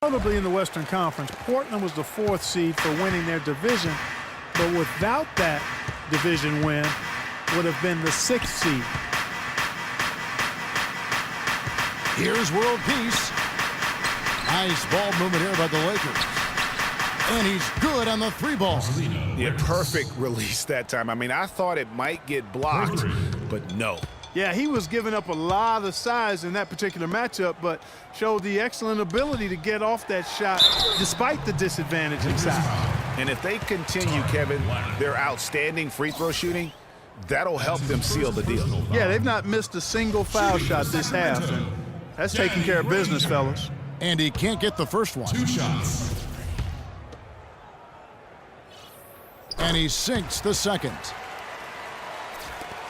Notably in the Western Conference, Portland was the 4th seed for winning their division, but without that division win, would have been the 6th seed. Here's world peace. Nice ball movement here by the Lakers. And he's good on the 3-ball. Yeah, perfect release that time. I mean, I thought it might get blocked, but no. Yeah, he was giving up a lot of size in that particular matchup, but showed the excellent ability to get off that shot despite the disadvantage in size. And if they continue, Kevin, their outstanding free throw shooting, that'll help them seal the deal. Yeah, they've not missed a single foul shot this half, and that's taking care of business, fellas. And he can't get the first one. 2 shots. And he sinks the second.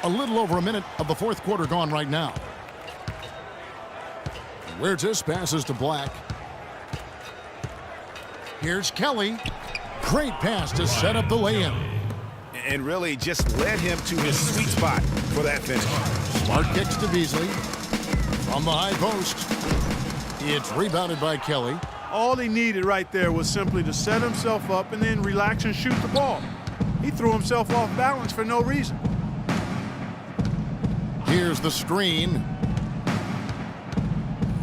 A little over a minute of the 4th quarter gone right now. Huertas passes to Black. Here's Kelly. Great pass to set up the lay-in. And really just led him to his sweet spot for that finish. Smart kicks to Beasley. From the high post. It's rebounded by Kelly. All he needed right there was simply to set himself up and then relax and shoot the ball. He threw himself off balance for no reason. Here's the screen.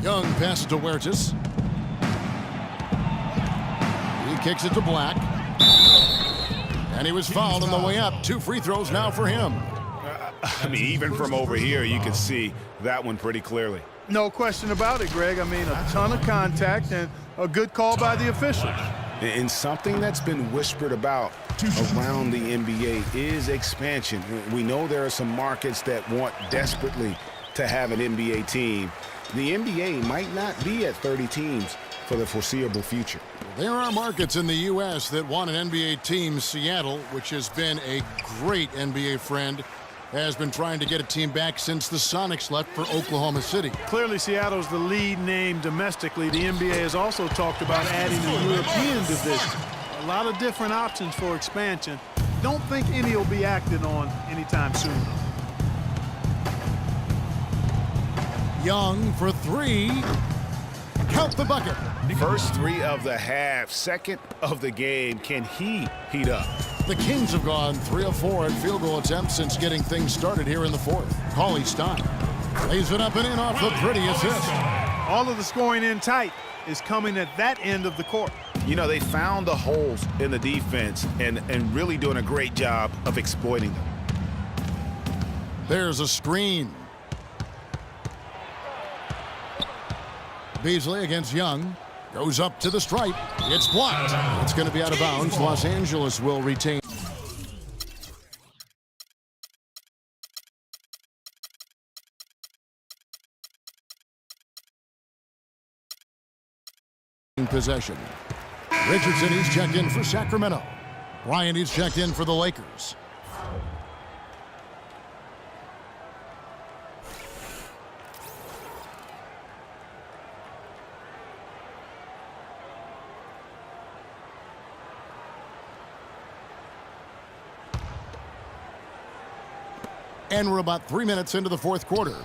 Young passes to Huertas. He kicks it to Black. And he was fouled on the way up. 2 free throws now for him. I mean, even from over here, you can see that one pretty clearly. No question about it, Greg. I mean, a ton of contact and a good call by the officials. And something that's been whispered about around the NBA is expansion. We know there are some markets that want desperately to have an NBA team. The NBA might not be at 30 teams for the foreseeable future. There are markets in the U.S. that want an NBA team. Seattle, which has been a great NBA friend, has been trying to get a team back since the Sonics left for Oklahoma City. Clearly, Seattle's the lead name domestically. The NBA has also talked about adding a European division. A lot of different options for expansion. Don't think any will be acted on anytime soon. Young for 3. Count the bucket. First 3 of the half, second of the game. Can he heat up? The Kings have gone 3 of 4 at field goal attempts since getting things started here in the 4th. Cauley-Stein lays it up and in off the pretty assist. All of the scoring in tight is coming at that end of the court. You know, they found the holes in the defense and really doing a great job of exploiting them. There's a screen. Beasley against Young. Goes up to the stripe. It's blocked. It's going to be out of bounds. Los Angeles will retain possession. Richardson, he's checked in for Sacramento. Bryant, he's checked in for the Lakers. And we're about 3 minutes into the 4th quarter.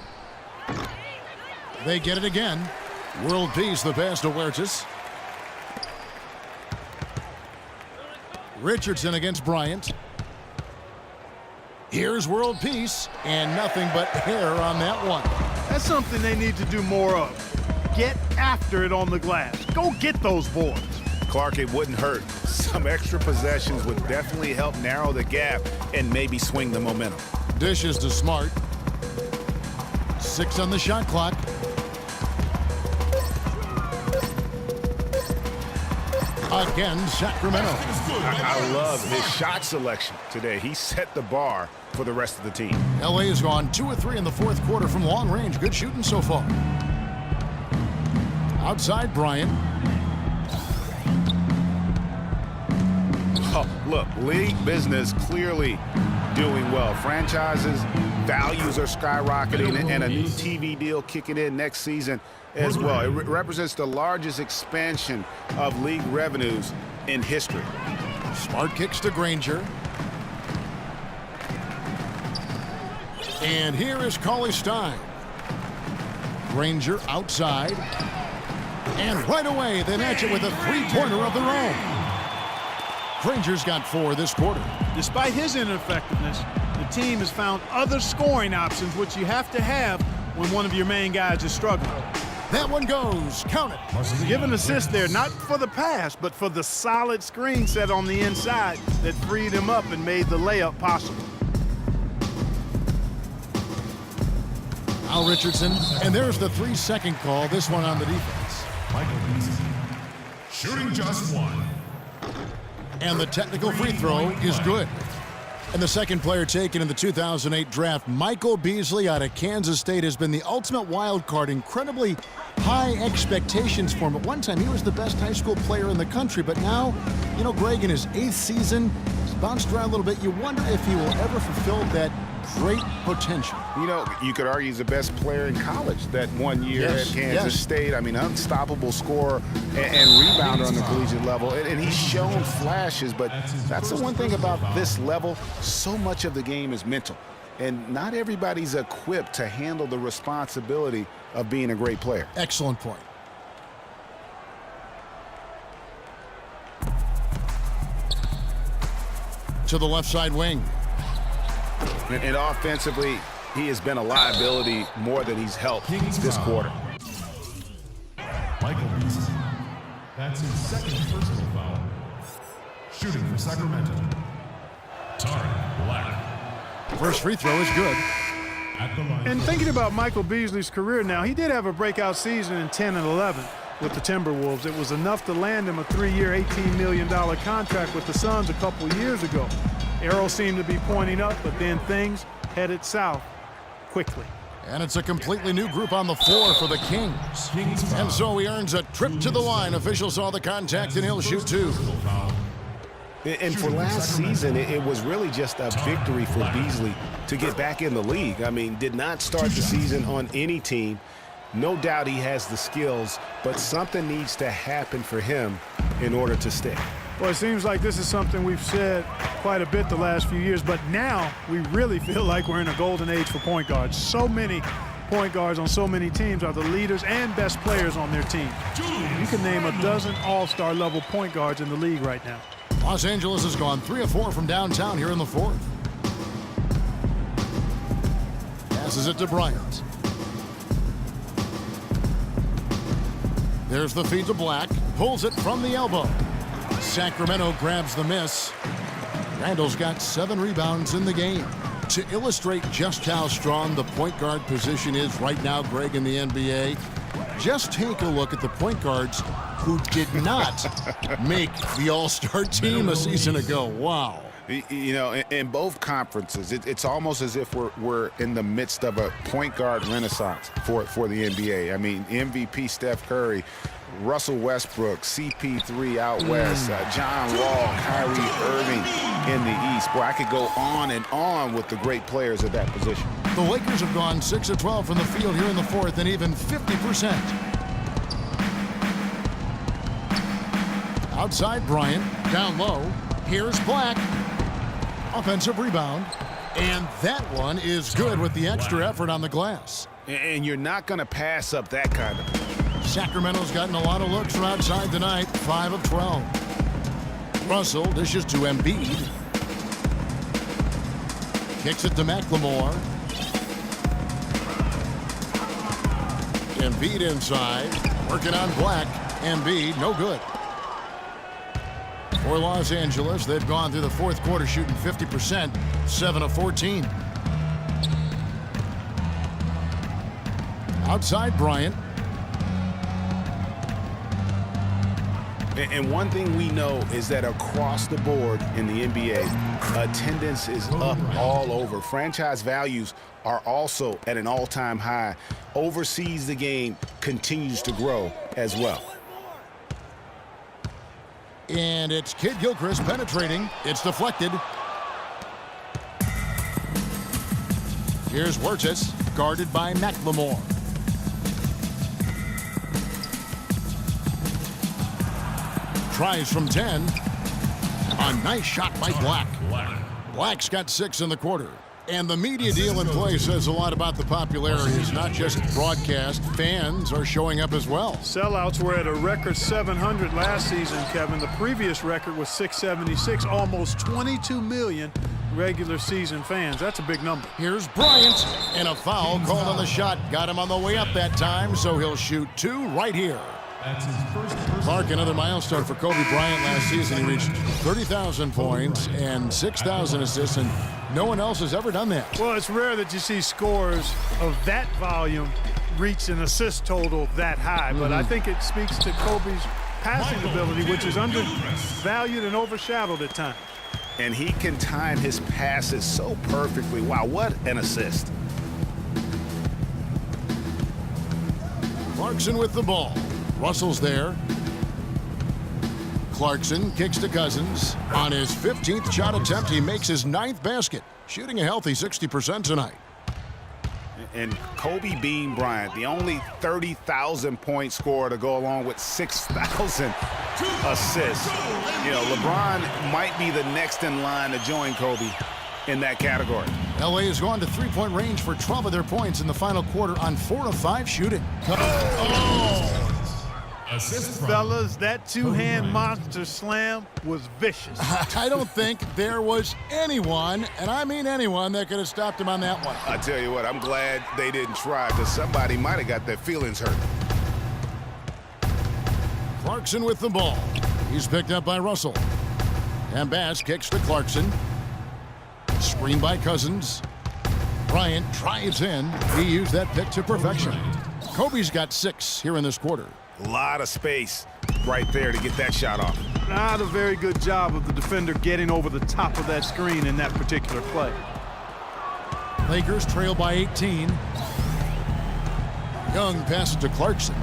They get it again. World peace, the pass to Huertas. Richardson against Bryant. Here's world peace, and nothing but hair on that one. That's something they need to do more of. Get after it on the glass. Go get those boards. Clark, it wouldn't hurt. Some extra possessions would definitely help narrow the gap and maybe swing the momentum. Dishes to Smart. 6 on the shot clock. Again, Sacramento. I love his shot selection today. He set the bar for the rest of the team. LA has gone 2 of 3 in the 4th quarter from long range. Good shooting so far. Outside Bryant. Oh, look, league business clearly doing well. Franchises, values are skyrocketing, and a new TV deal kicking in next season as well. It represents the largest expansion of league revenues in history. Smart kicks to Granger. And here is Cauley-Stein. Granger outside. And right away, they match it with a three-pointer of their own. Granger's got 4 this quarter. Despite his ineffectiveness, the team has found other scoring options, which you have to have when one of your main guys is struggling. That one goes. Count it. Give an assist there, not for the pass, but for the solid screen set on the inside that freed him up and made the layup possible. Al Richardson, and there's the 3-second call, this one on the defense. Michael Beasley, shooting just 1. And the technical free throw is good. And the second player taken in the 2008 draft, Michael Beasley out of Kansas State, has been the ultimate wild card. Incredibly high expectations for him. At one time, he was the best high school player in the country, but now, you know, Greg, in his 8th season, he's bounced around a little bit. You wonder if he will ever fulfill that great potential. You know, you could argue he's the best player in college that 1 year at Kansas State. I mean, unstoppable scorer and rebounder on the collegiate level. And he's shown flashes, but that's the one thing about this level. So much of the game is mental. And not everybody's equipped to handle the responsibility of being a great player. Excellent point. To the left side wing. And offensively, he has been a liability more than he's helped this quarter. Michael Beasley. That's his second personal foul. Shooting for Sacramento. Tarik Black. First free throw is good. At the line. And thinking about Michael Beasley's career now, he did have a breakout season in 10 and 11 with the Timberwolves. It was enough to land him a 3-year, $18 million contract with the Suns a couple years ago. Arrows seemed to be pointing up, but then things headed south quickly. And it's a completely new group on the floor for the Kings. And so he earns a trip to the line. Officials saw the contact, and he'll shoot 2. And for last season, it was really just a victory for Beasley to get back in the league. I mean, did not start the season on any team. No doubt he has the skills, but something needs to happen for him in order to stay. Well, it seems like this is something we've said quite a bit the last few years, but now we really feel like we're in a golden age for point guards. So many point guards on so many teams are the leaders and best players on their team. You can name a dozen all-star level point guards in the league right now. Los Angeles has gone 3 of 4 from downtown here in the 4th. Passes it to Bryant. There's the feed to Black. Pulls it from the elbow. Sacramento grabs the miss. Randall's got 7 rebounds in the game. To illustrate just how strong the point guard position is right now, Greg, in the NBA, just take a look at the point guards who did not make the All-Star team a season ago. Wow. You know, in both conferences, it's almost as if we're in the midst of a point guard renaissance for the NBA. I mean, MVP Steph Curry, Russell Westbrook, CP3 out west, John Wall, Kyrie Irving in the East. Boy, I could go on and on with the great players at that position. The Lakers have gone 6 of 12 from the field here in the 4th, and even 50%. Outside Bryant, down low. Here's Black. Offensive rebound. And that one is good with the extra effort on the glass. And you're not going to pass up that kind of play. Sacramento's gotten a lot of looks from outside tonight, 5 of 12. Russell dishes to Embiid. Kicks it to McLemore. Embiid inside, working on Black. Embiid, no good. For Los Angeles, they've gone through the 4th quarter shooting 50%, 7 of 14. Outside Bryant. And one thing we know is that across the board in the NBA, attendance is up all over. Franchise values are also at an all-time high. Overseas, the game continues to grow as well. And it's Kid Gilchrist penetrating. It's deflected. Here's Wirtz, guarded by McLemore. Tries from 10. A nice shot by Black. Black's got 6 in the quarter. And the media deal in play says a lot about the popularity. It's not just broadcast. Fans are showing up as well. Sellouts were at a record 700 last season, Kevin. The previous record was 676, almost 22 million regular season fans. That's a big number. Here's Bryant, and a foul called on the shot. Got him on the way up that time, so he'll shoot 2 right here. That's his first Clark, another milestone for Kobe Bryant last season. He reached 30,000 points and 6,000 assists, and no one else has ever done that. Well, it's rare that you see scorers of that volume reach an assist total that high, but I think it speaks to Kobe's passing ability, which is undervalued and overshadowed at times. And he can time his passes so perfectly. Wow, what an assist. Clarkson with the ball. Russell's there. Clarkson kicks to Cousins. On his 15th shot attempt, he makes his 9th basket, shooting a healthy 60% tonight. And Kobe Bean Bryant, the only 30,000-point scorer to go along with 6,000 assists. You know, LeBron might be the next in line to join Kobe in that category. LA has gone to three-point range for 12 of their points in the final quarter on 4 of 5 shooting. assist from Fellas, that two-hand monster slam was vicious. I don't think there was anyone, and I mean anyone, that could have stopped him on that one. I tell you what, I'm glad they didn't try, because somebody might have got their feelings hurt. Clarkson with the ball. He's picked up by Russell. And Bass kicks to Clarkson. Screen by Cousins. Bryant drives in. He used that pick to perfection. Kobe's got 6 here in this quarter. A lot of space right there to get that shot off. Not a very good job of the defender getting over the top of that screen in that particular play. Lakers trail by 18. Young passes to Clarkson.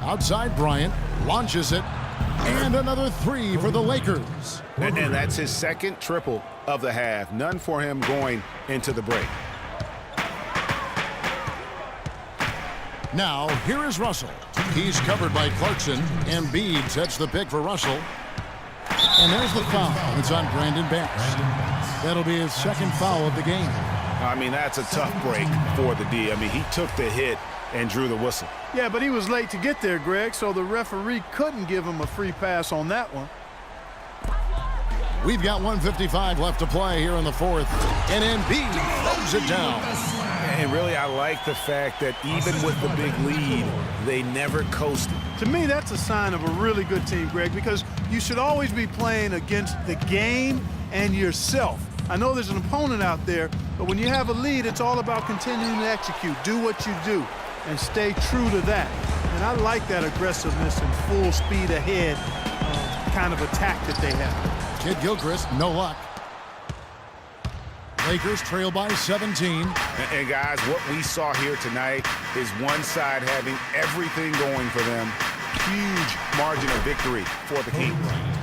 Outside Bryant. Launches it. And another 3 for the Lakers. And that's his second triple of the half. None for him going into the break. Now, here is Russell. He's covered by Clarkson. Embiid sets the pick for Russell. And there's the foul. It's on Brandon Bass. That'll be his second foul of the game. I mean, that's a tough break for the D. I mean, he took the hit and drew the whistle. Yeah, but he was late to get there, Greg, so the referee couldn't give him a free pass on that one. We've got 1:55 left to play here in the fourth. And Embiid throws it down. And really, I like the fact that even with the big lead, they never coasted. To me, that's a sign of a really good team, Greg, because you should always be playing against the game and yourself. I know there's an opponent out there, but when you have a lead, it's all about continuing to execute. Do what you do and stay true to that. And I like that aggressiveness and full speed ahead kind of attack that they have. Kid Gilchrist, no luck. Lakers trail by 17. And guys, what we saw here tonight is one side having everything going for them. Huge margin of victory for the Kings.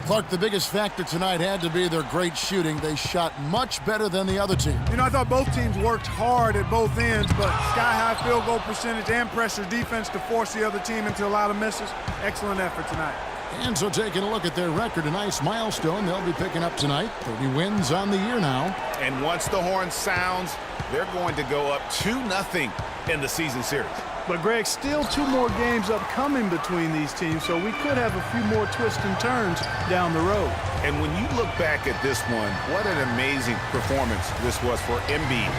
Clark, the biggest factor tonight had to be their great shooting. They shot much better than the other team. You know, I thought both teams worked hard at both ends, but sky-high field goal percentage and pressure defense to force the other team into a lot of misses. Excellent effort tonight. And so taking a look at their record, a nice milestone they'll be picking up tonight. 30 wins on the year now. And once the horn sounds, they're going to go up 2-0 in the season series. But, Greg, still 2 more games upcoming between these teams, so we could have a few more twists and turns down the road. And when you look back at this one, what an amazing performance this was for Embiid.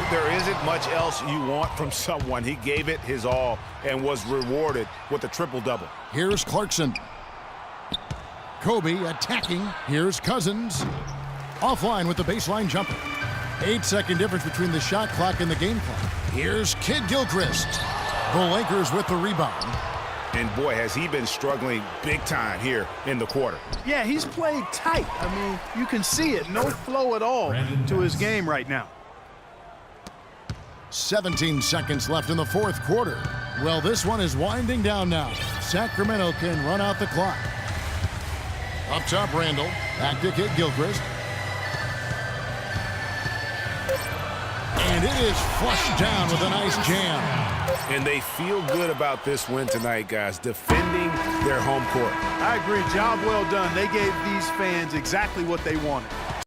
There isn't much else you want from someone. He gave it his all and was rewarded with a triple-double. Here's Clarkson. Kobe attacking. Here's Cousins. Offline with the baseline jumper. 8-second difference between the shot clock and the game clock. Here's Kid Gilchrist. The Lakers with the rebound. And boy, has he been struggling big time here in the quarter. Yeah, he's played tight. I mean, you can see it. No flow at all to his game right now. 17 seconds left in the fourth quarter. Well, this one is winding down now. Sacramento can run out the clock. Up top, Randall. Back to Kid Gilchrist. And it is flushed down with a nice jam. And they feel good about this win tonight, guys, defending their home court. I agree. Job well done. They gave these fans exactly what they wanted.